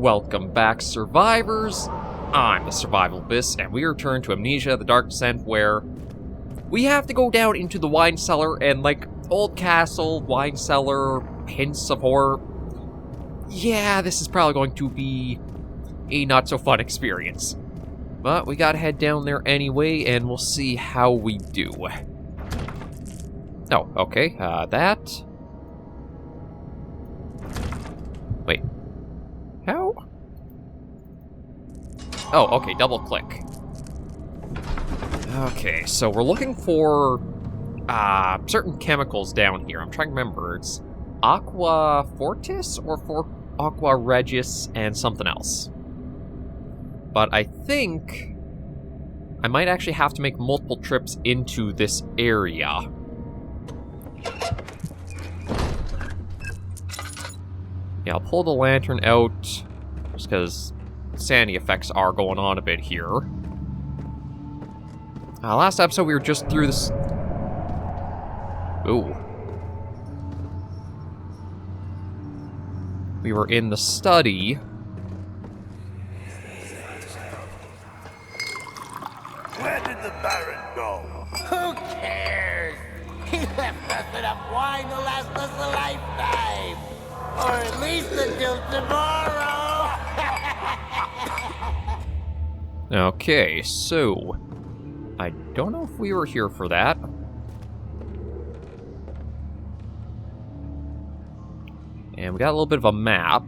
Welcome back, survivors! I'm the Survival Abyss, and we return to Amnesia, the Dark Descent, where we have to go down into the wine cellar and, like, old castle, wine cellar, hints of horror. Yeah, this is probably going to be a not-so-fun experience. But we gotta head down there anyway, and we'll see how we do. Oh, okay, that... Wait. How? Oh, okay, double click. Okay, so we're looking for certain chemicals down here. I'm trying to remember. It's Aqua Fortis or Aqua Regis and something else. But I think I might actually have to make multiple trips into this area. Yeah, I'll pull the lantern out, just because sanity effects are going on a bit here. Last episode we were just through this... Ooh. We were in the study. Where did the Baron go? Who cares? He left us enough wine to last us a lifetime. Or at least until tomorrow. Okay, so... I don't know if we were here for that. And we got a little bit of a map.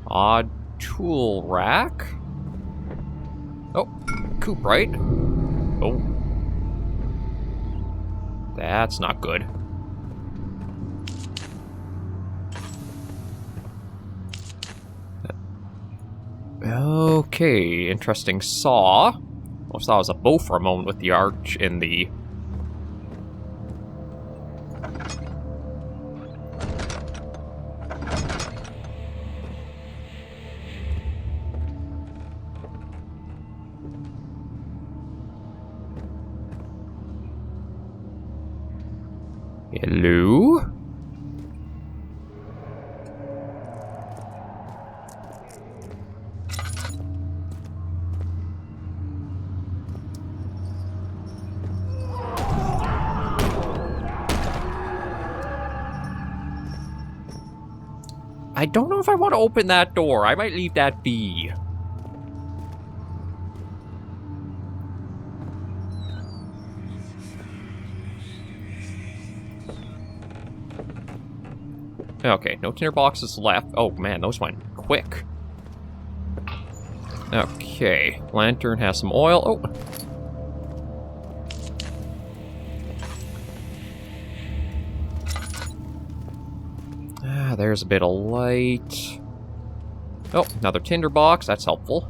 Odd tool rack? Oh, coop, right? Oh. That's not good. Okay, interesting saw. Almost thought it was a bow for a moment with the arch in the... Hello? I don't know if I want to open that door. I might leave that be. Okay, no tinder boxes left. Oh man, those went quick. Okay, lantern has some oil. Oh. There's a bit of light. Oh, another tinder box. That's helpful.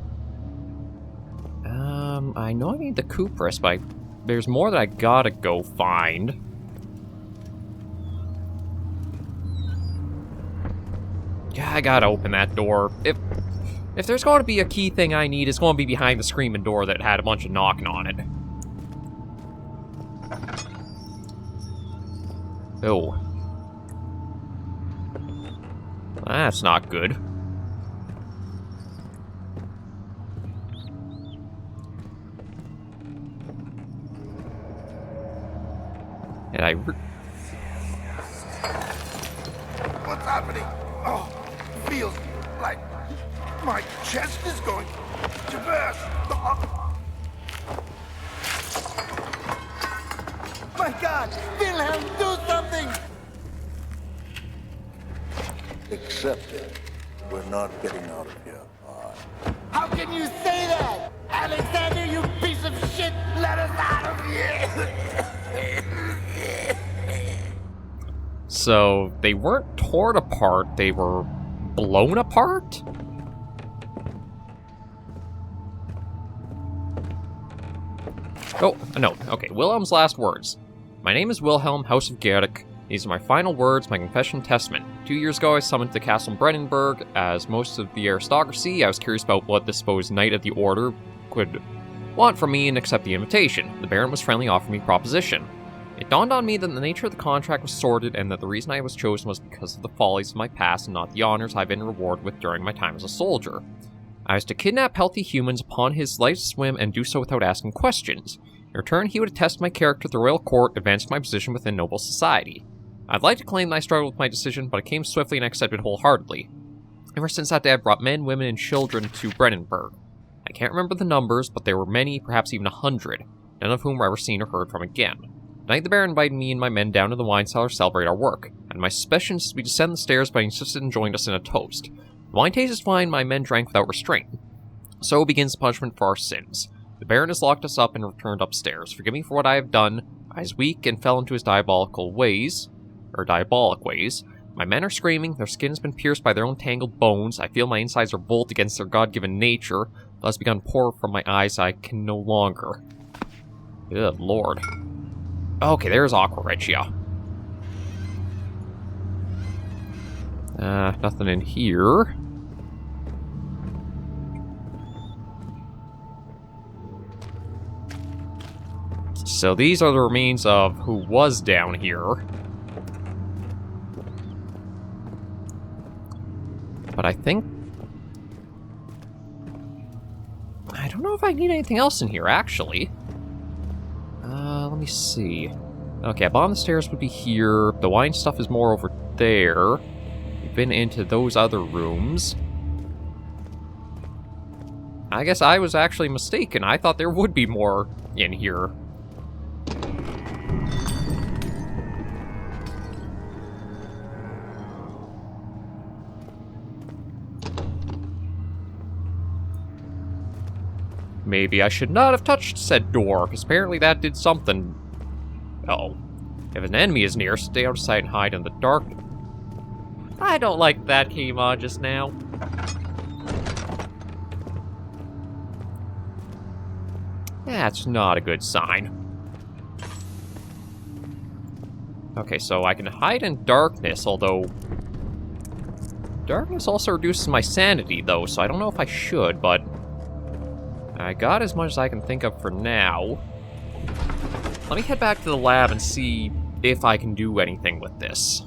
I know I need the Cooperus, but there's more that I gotta go find. Yeah, I gotta open that door. If there's going to be a key thing I need, it's going to be behind the screaming door that had a bunch of knocking on it. Oh. That's not good. And What's happening? Oh, feels like my chest is going to burst. My God! Wilhelm, do something! Accept it. We're not getting out of here. How can you say that? Alexander, you piece of shit! Let us out of here! So, they weren't torn apart, they were blown apart? Oh, no. Okay, Wilhelm's last words. My name is Wilhelm, House of Gallagher. These are my final words, my confession testament. 2 years ago, I summoned to Castle Brennenburg. As most of the aristocracy, I was curious about what the supposed Knight of the Order could want from me and accept the invitation. The Baron was friendly, offering me proposition. It dawned on me that the nature of the contract was sordid and that the reason I was chosen was because of the follies of my past and not the honors I've been rewarded with during my time as a soldier. I was to kidnap healthy humans upon his slightest whim and do so without asking questions. In return, he would attest my character at the royal court, advance my position within noble society. I'd like to claim that I struggled with my decision, but it came swiftly and I accepted wholeheartedly. Ever since that day, I've brought men, women, and children to Brennenburg. I can't remember the numbers, but there were many, perhaps even 100, none of whom were ever seen or heard from again. Tonight the Baron invited me and my men down to the wine cellar to celebrate our work, and my suspicion is we descend the stairs, but he insisted and joined us in a toast. The wine tasted fine, my men drank without restraint. So begins the punishment for our sins. The Baron has locked us up and returned upstairs. Forgive me for what I have done. I was weak and fell into his diabolic ways. My men are screaming, their skin has been pierced by their own tangled bones. I feel my insides are bolt against their god-given nature. Blood has begun to pour from my eyes, I can no longer. Good lord. Okay, there's Aqua Regia. Nothing in here. So these are the remains of who was down here. But I think... I don't know if I need anything else in here, actually. Let me see. Okay, bottom of the stairs would be here. The wine stuff is more over there. We've been into those other rooms. I guess I was actually mistaken. I thought there would be more in here. Maybe I should not have touched said door, because apparently that did something. Uh-oh. If an enemy is near, stay out of sight and hide in the dark. I don't like that came on just now. That's not a good sign. Okay, so I can hide in darkness, although... Darkness also reduces my sanity, though, so I don't know if I should, but... I got as much as I can think of for now. Let me head back to the lab and see if I can do anything with this.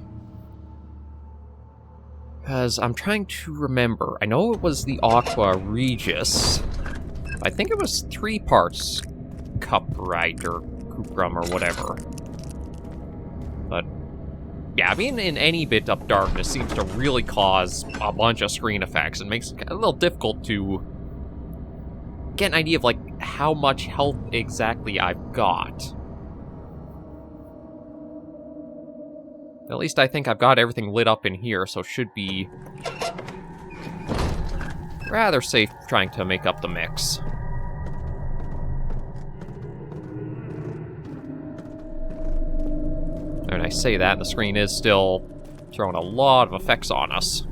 Because I'm trying to remember. I know it was the Aqua Regis. I think it was 3 parts cuprite or cuprum or whatever. But, yeah, I mean, in any bit of darkness seems to really cause a bunch of screen effects and makes it a little difficult to get an idea of, like, how much health exactly I've got. At least I think I've got everything lit up in here, so it should be rather safe trying to make up the mix. And I say that, and the screen is still throwing a lot of effects on us.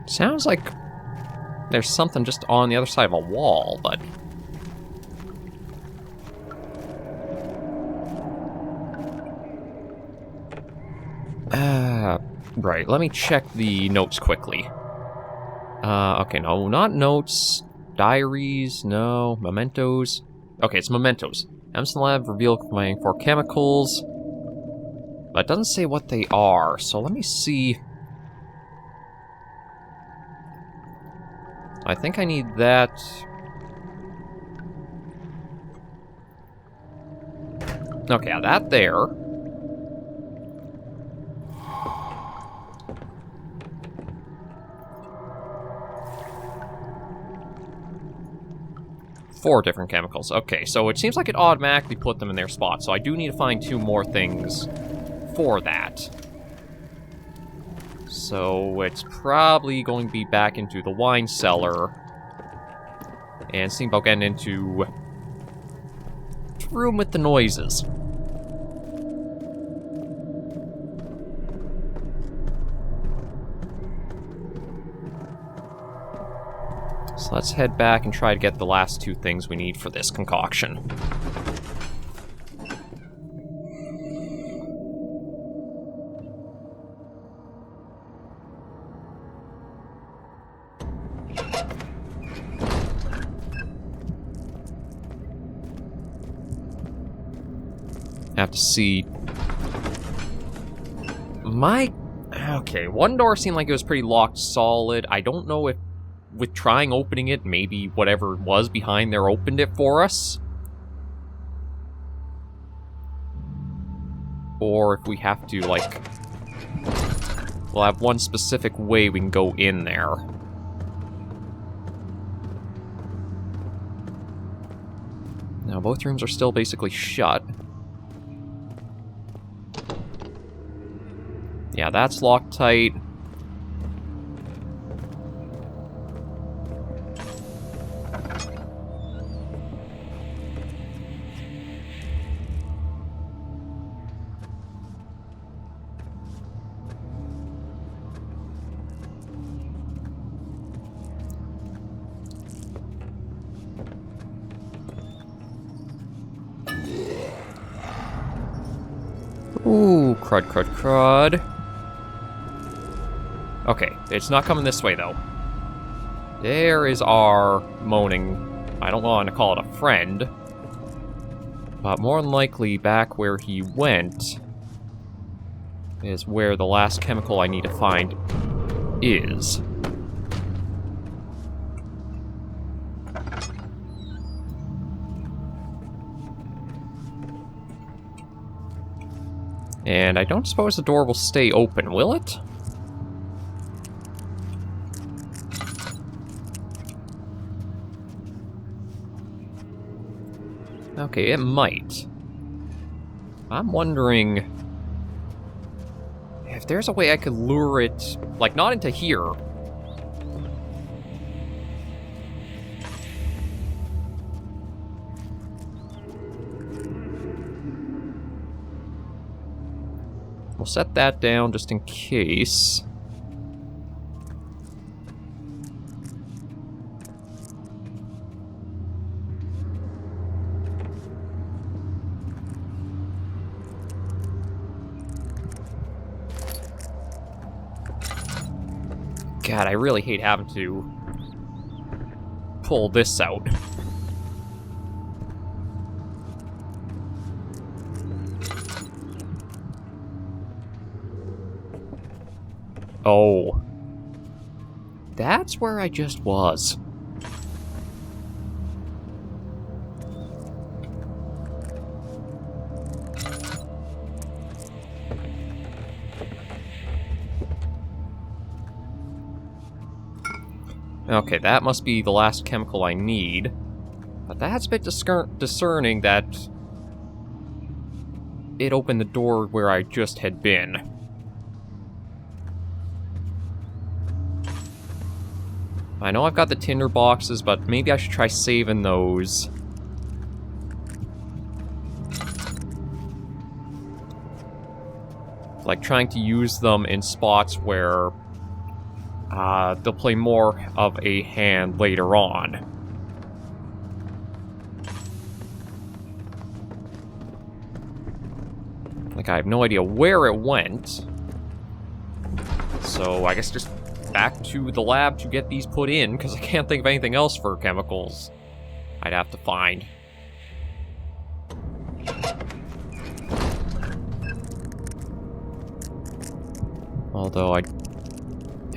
Sounds like there's something just on the other side of a wall, but... right, let me check the notes quickly. Okay, no, not notes. Diaries, no. Mementos. Okay, it's mementos. Amnesia lab revealed my 4 chemicals. But it doesn't say what they are, so let me see... I think I need that. Okay, that there. Four different chemicals. Okay, so it seems like it automatically put them in their spot, so I do need to find 2 more things for that. So it's probably going to be back into the wine cellar and see about getting into the room with the noises. So let's head back and try to get the last 2 things we need for this concoction. Have to see. Okay, one door seemed like it was pretty locked solid. I don't know if with trying opening it, maybe whatever was behind there opened it for us. Or if we have to, like... We'll have one specific way we can go in there. Now, both rooms are still basically shut. Yeah, that's locked tight. Ooh, crud, crud, crud. Okay, it's not coming this way, though. There is our moaning... I don't want to call it a friend. But more than likely, back where he went... is where the last chemical I need to find is. And I don't suppose the door will stay open, will it? Okay, it might. I'm wondering if there's a way I could lure it, like, not into here. We'll set that down just in case. God, I really hate having to pull this out. Oh. That's where I just was. Okay, that must be the last chemical I need. But that's a bit discerning that it opened the door where I just had been. I know I've got the tinder boxes, but maybe I should try saving those. Like, trying to use them in spots where they'll play more of a hand later on. Like, I have no idea where it went. So, I guess just back to the lab to get these put in, because I can't think of anything else for chemicals I'd have to find. Although I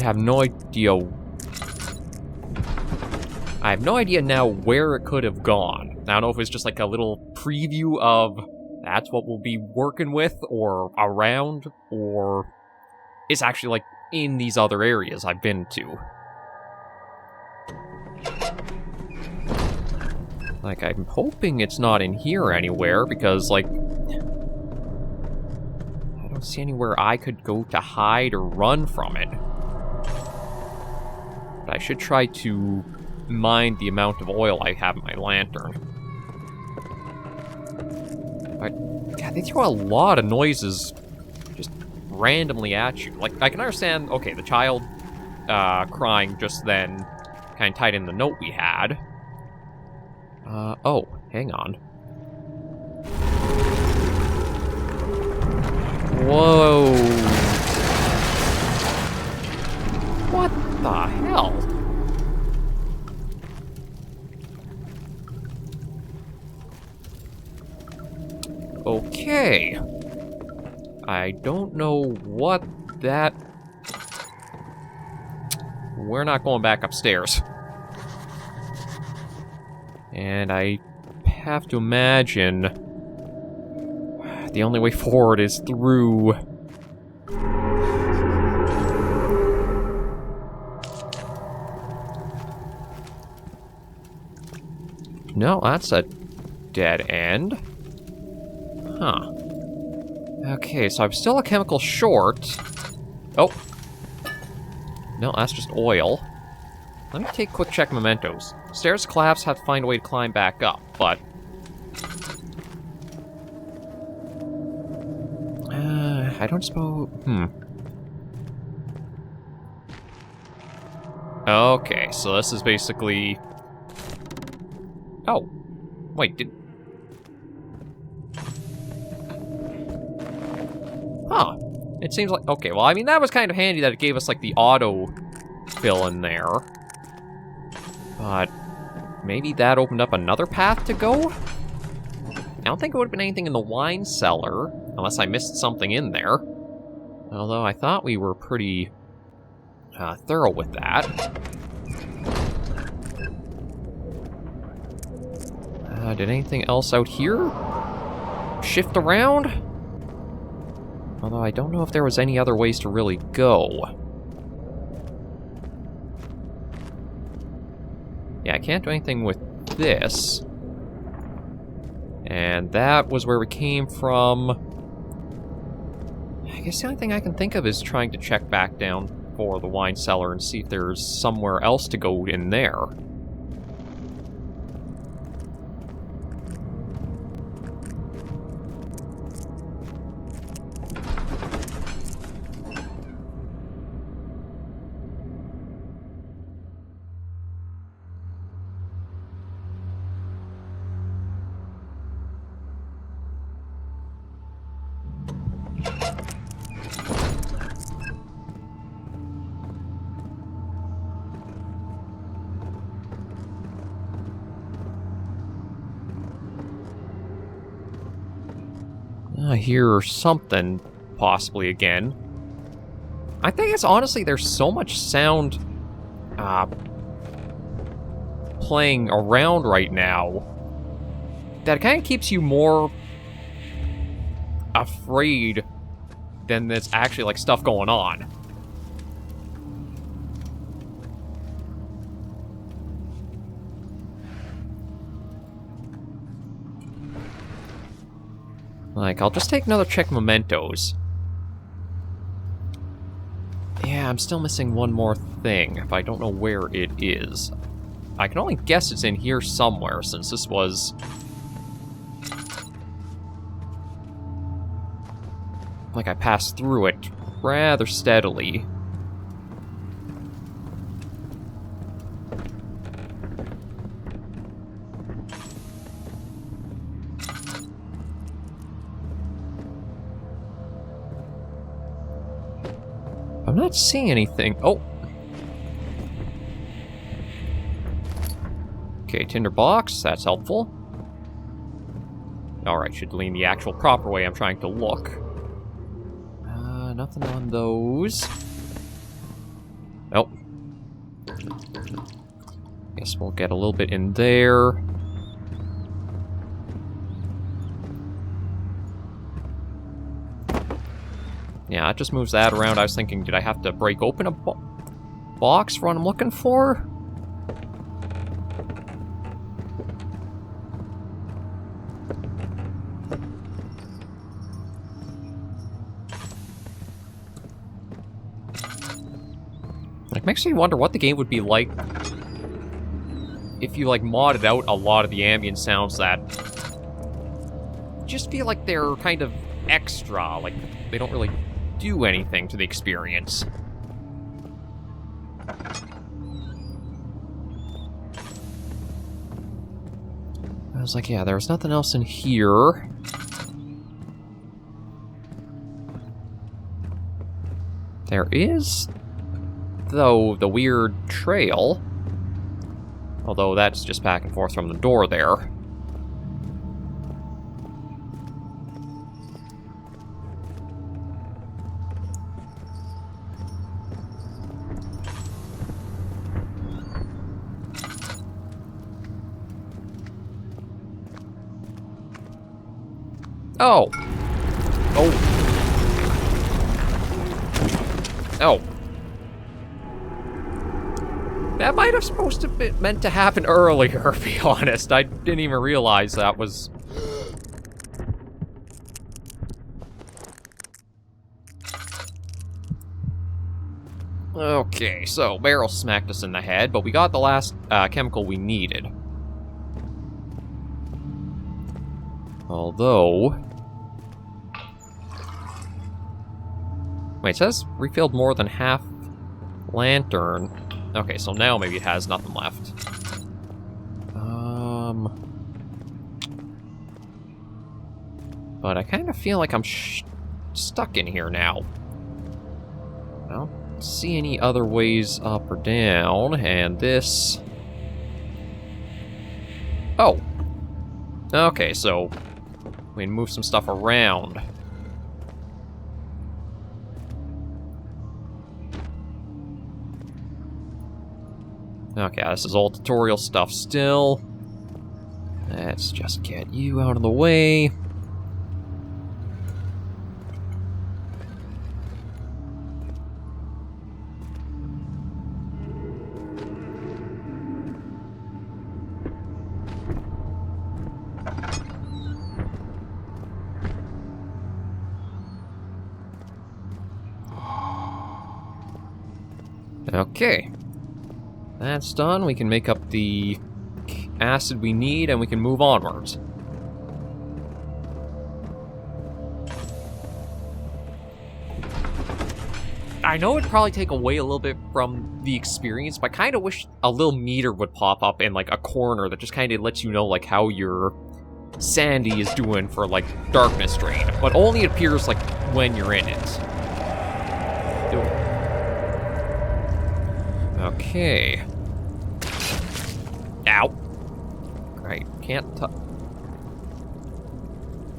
have no idea... I have no idea now where it could have gone. I don't know if it's just like a little preview of that's what we'll be working with, or around, or it's actually like in these other areas I've been to. Like, I'm hoping it's not in here anywhere, because, like, I don't see anywhere I could go to hide or run from it. But I should try to mind the amount of oil I have in my lantern. But, God, they throw a lot of noises just randomly at you. Like, I can understand, okay, the child crying just then kind kind of tied in the note we had. Oh, hang on. Whoa. What the hell? Okay. I don't know what that... We're not going back upstairs. And I have to imagine the only way forward is through... No, that's a dead end. Huh. Okay, so I'm still a chemical short. Oh. No, that's just oil. Let me take a quick check mementos. Stairs collapse, have to find a way to climb back up, but... I don't suppose... Okay, so this is basically... Oh. Wait, did... Huh. It seems like... Okay, well, I mean, that was kind of handy that it gave us, like, the auto fill in there. But maybe that opened up another path to go? I don't think it would have been anything in the wine cellar, unless I missed something in there. Although I thought we were pretty thorough with that. Did anything else out here shift around? Although I don't know if there was any other ways to really go. Yeah, I can't do anything with this. And that was where we came from. I guess the only thing I can think of is trying to check back down for the wine cellar and see if there's somewhere else to go in there. I hear something, possibly again. I think it's honestly, there's so much sound playing around right now that it kind of keeps you more afraid than there's actually, like, stuff going on. Like, I'll just take another check mementos. Yeah, I'm still missing one more thing, but I don't know where it is. I can only guess it's in here somewhere, since this was... like I passed through it rather steadily. I'm not seeing anything. Oh! Okay, tinderbox, that's helpful. Alright, should lean the actual proper way I'm trying to look. Nothing on those. Nope. Guess we'll get a little bit in there. Yeah, it just moves that around. I was thinking, did I have to break open a box for what I'm looking for? Like, makes me wonder what the game would be like if you, like, modded out a lot of the ambient sounds that just feel like they're kind of extra, like, they don't really do anything to the experience. was like, yeah, there's nothing else in here. There is, though, the weird trail. Although that's just back and forth from the door there. Oh. Oh. Oh. That might have supposed to be meant to happen earlier, to be honest. I didn't even realize that was... Okay, so Barrel smacked us in the head, but we got the last chemical we needed. Although... Wait, it says refilled more than half lantern. Okay, so now maybe it has nothing left. But I kind of feel like I'm stuck in here now. I don't see any other ways up or down, and this... Oh! Okay, so we can move some stuff around. Okay, this is all tutorial stuff still. Let's just get you out of the way. Okay. That's done. We can make up the acid we need, and we can move onwards. I know it'd probably take away a little bit from the experience, but I kind of wish a little meter would pop up in, like, a corner that just kind of lets you know, like, how your sanity is doing for, like, darkness drain. But only appears, like, when you're in it. Okay. Ow. Right, can't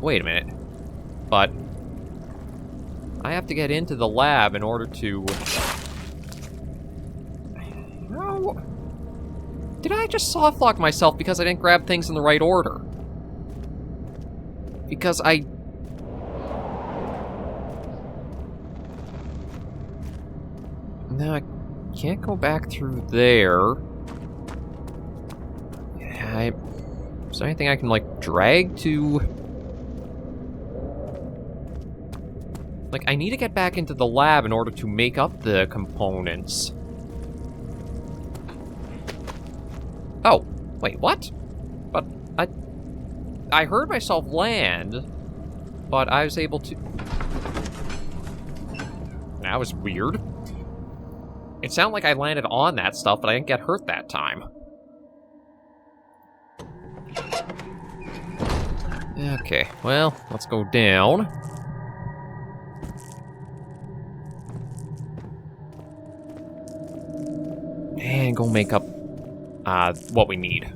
wait a minute. But I have to get into the lab in order to... No. Did I just softlock myself because I didn't grab things in the right order? Because I... No, I can't go back through there. Yeah, is there anything I can, like, drag to... Like, I need to get back into the lab in order to make up the components. Oh, wait, what? But I heard myself land, but I was able to... That was weird. It sounded like I landed on that stuff, but I didn't get hurt that time. Okay, well, let's go down. And go make up what we need.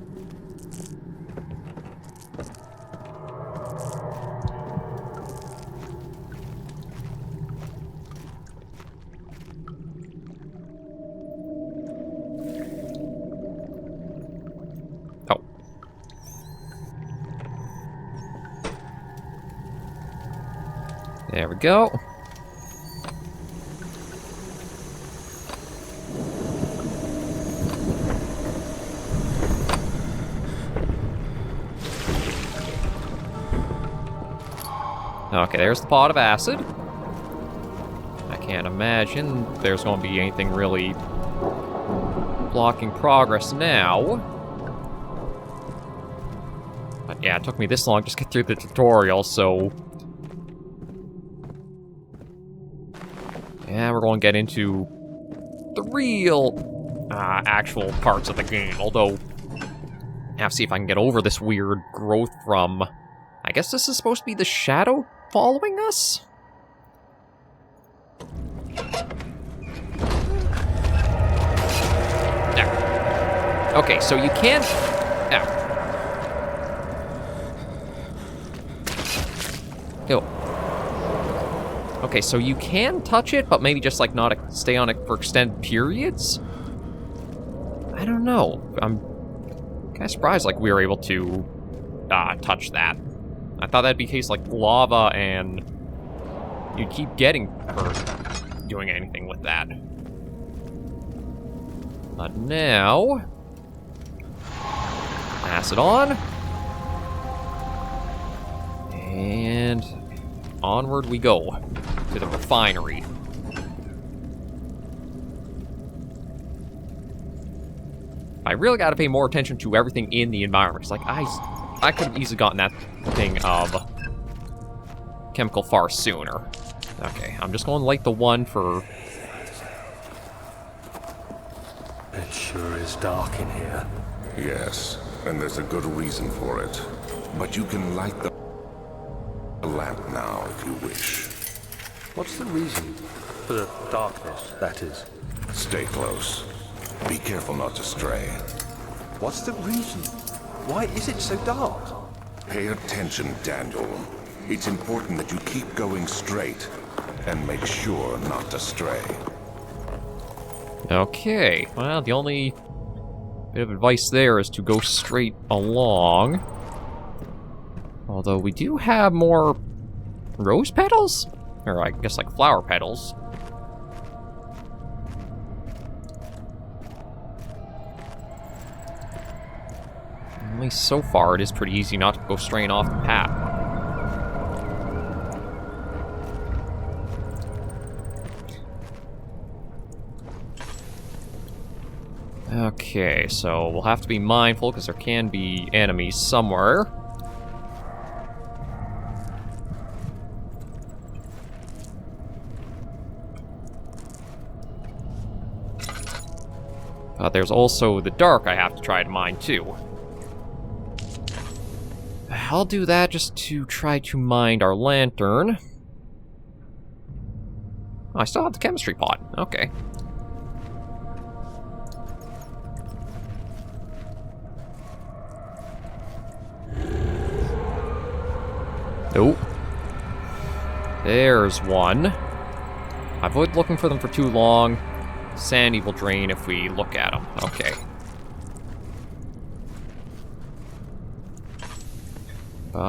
Oh. There we go. Okay, there's the pot of acid. I can't imagine there's going to be anything really blocking progress now. But yeah, it took me this long just to get through the tutorial, so... Yeah, we're going to get into the real, actual parts of the game, although... Have to see if I can get over this weird growth from... I guess this is supposed to be the shadow following us? There. Okay, so you can't... Ow. Ew. Okay, so you can touch it, but maybe just, like, not stay on it for extended periods? I don't know. I'm kind of surprised, like, we were able to touch that. I thought that'd be a case like lava, and you'd keep getting hurt doing anything with that. But now... Pass it on. And... onward we go. To the refinery. I really gotta pay more attention to everything in the environment. It's like, I could have easily gotten that thing of chemical far sooner. Okay, I'm just going to light the one for... It sure is dark in here. Yes, and there's a good reason for it. But you can light the lamp now if you wish. What's the reason? For the darkness, that is. Stay close. Be careful not to stray. What's the reason? Why is it so dark? Pay attention, Daniel. It's important that you keep going straight and make sure not to stray. Okay, well, the only bit of advice there is to go straight along. Although we do have more rose petals? Or I guess like flower petals. At least so far, it is pretty easy not to go straying off the path. Okay, so we'll have to be mindful because there can be enemies somewhere. But there's also the dark I have to try to mine too. I'll do that just to try to mine our lantern. Oh, I still have the chemistry pot. Okay. Oh. There's one. I avoid looking for them for too long. Sandy will drain if we look at them. Okay.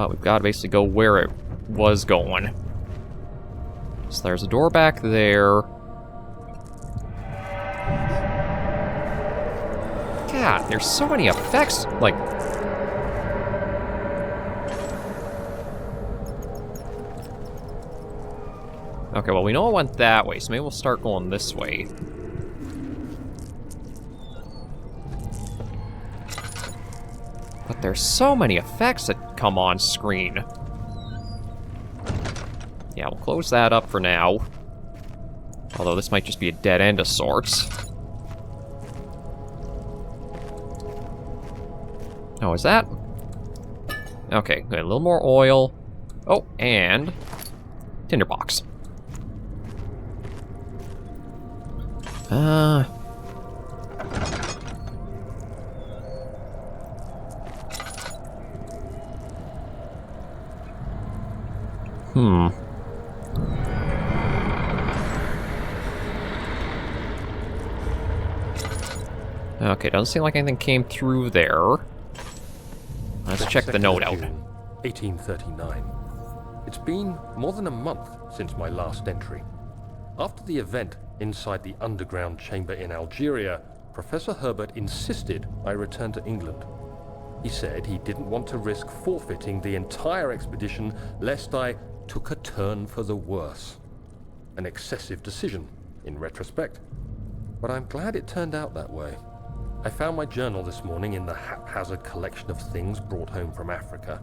We've got to basically go where it was going. So there's a door back there. God, there's so many effects, like... Okay, well, we know it went that way, so maybe we'll start going this way. But there's so many effects that come on screen. Yeah, we'll close that up for now. Although this might just be a dead end of sorts. Oh, is that? Okay, good. A little more oil. Oh, and... tinderbox. Okay, doesn't seem like anything came through there. Let's check the note out. 1839. It's been more than a month since my last entry. After the event inside the underground chamber in Algeria, Professor Herbert insisted I return to England. He said he didn't want to risk forfeiting the entire expedition lest I took a turn for the worse. An excessive decision, in retrospect. But I'm glad it turned out that way. I found my journal this morning in the haphazard collection of things brought home from Africa.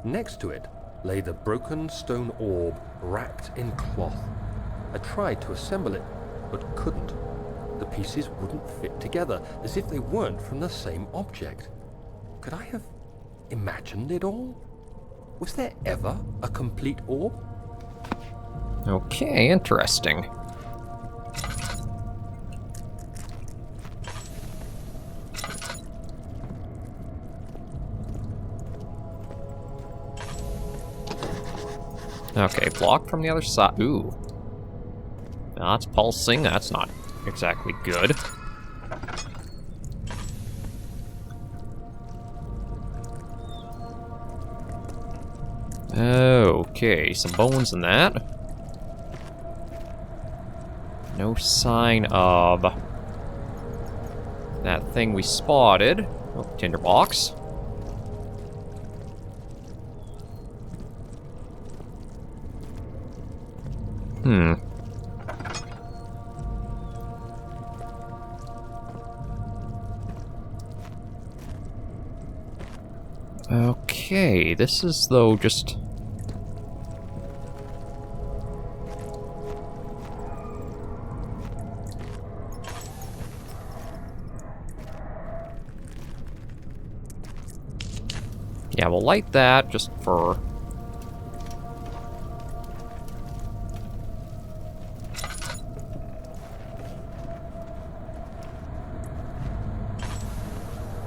Next to it lay the broken stone orb wrapped in cloth. I tried to assemble it, but couldn't. The pieces wouldn't fit together, as if they weren't from the same object. Could I have imagined it all? Was there ever a complete orb? Okay, interesting. Okay, blocked from the other side. Ooh. That's pulsing. That's not exactly good. Okay, some bones in that. No sign of that thing we spotted. Oh, tinderbox. Okay, this is, though, just... Yeah, we'll light that just for...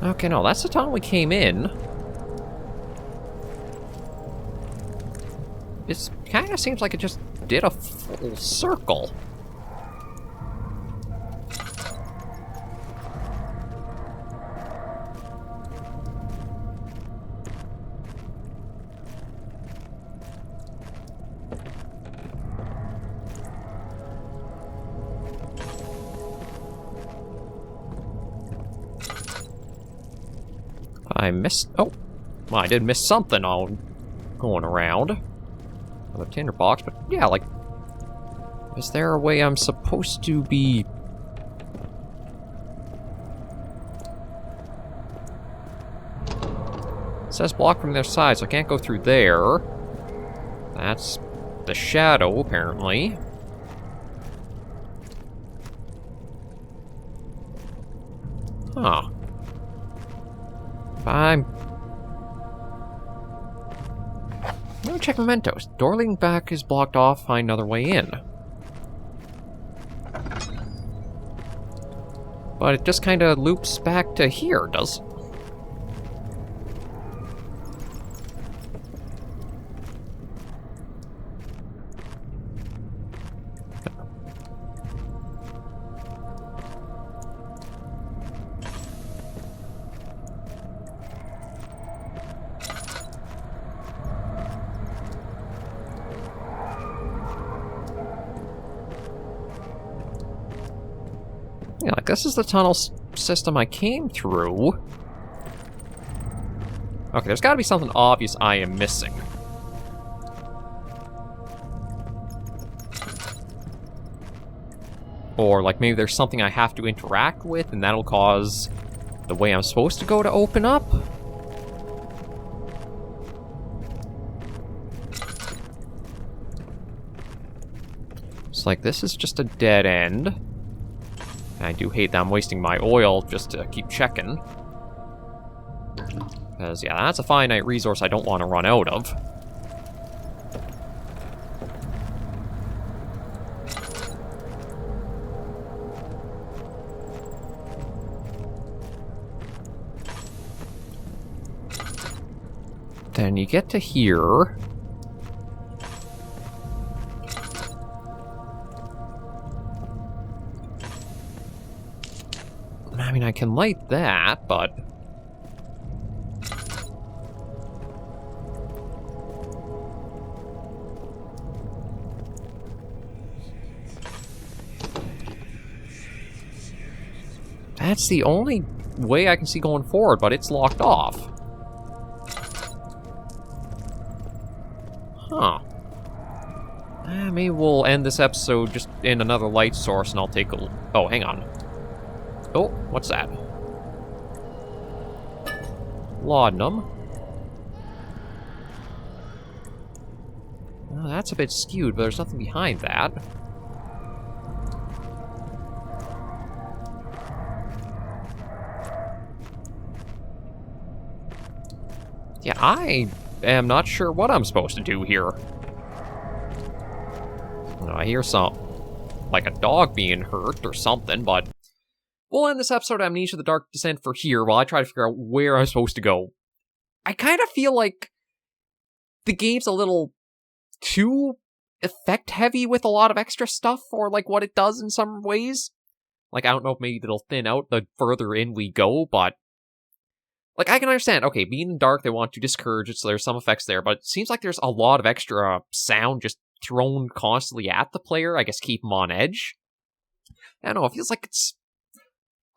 Okay, no, that's the tunnel we came in. It kind of seems like it just did a full circle. I missed... Oh! Well, I did miss something on going around. The tinderbox, but yeah, like... Is there a way I'm supposed to be... It says block from their side, so I can't go through there. That's the shadow, apparently. Huh. I'm gonna check mementos. Door leading back is blocked off. Find another way in. But it just kind of loops back to here, does... Yeah, like this is the tunnel system I came through. Okay, there's gotta be something obvious I am missing. Or, like, maybe there's something I have to interact with, and that'll cause the way I'm supposed to go to open up. It's like, this is just a dead end. I do hate that I'm wasting my oil just to keep checking. Because, yeah, that's a finite resource I don't want to run out of. Then you get to here. I mean, I can light that, but... That's the only way I can see going forward, but it's locked off. Huh. Maybe we'll end this episode just in another light source and I'll take a... Oh, hang on. Oh, what's that? Laudanum. Well, that's a bit skewed, but there's nothing behind that. Yeah, I am not sure what I'm supposed to do here. I hear like a dog being hurt or something, but we'll end this episode of Amnesia the Dark Descent for here while I try to figure out where I'm supposed to go. I kind of feel like the game's a little too effect heavy with a lot of extra stuff for like what it does in some ways. Like, I don't know if maybe it'll thin out the further in we go, but like, I can understand, okay, being in dark, they want to discourage it, so there's some effects there, but it seems like there's a lot of extra sound just thrown constantly at the player, I guess keep them on edge. I don't know, it feels like it's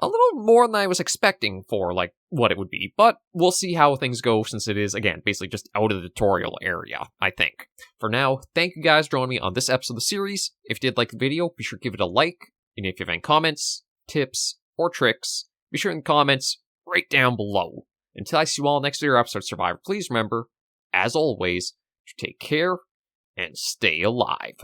a little more than I was expecting for, like, what it would be, but we'll see how things go since it is, again, basically just out of the tutorial area, I think. For now, thank you guys for joining me on this episode of the series. If you did like the video, be sure to give it a like, and if you have any comments, tips, or tricks, be sure in the comments right down below. Until I see you all next to your episode of Survivor, please remember, as always, to take care and stay alive.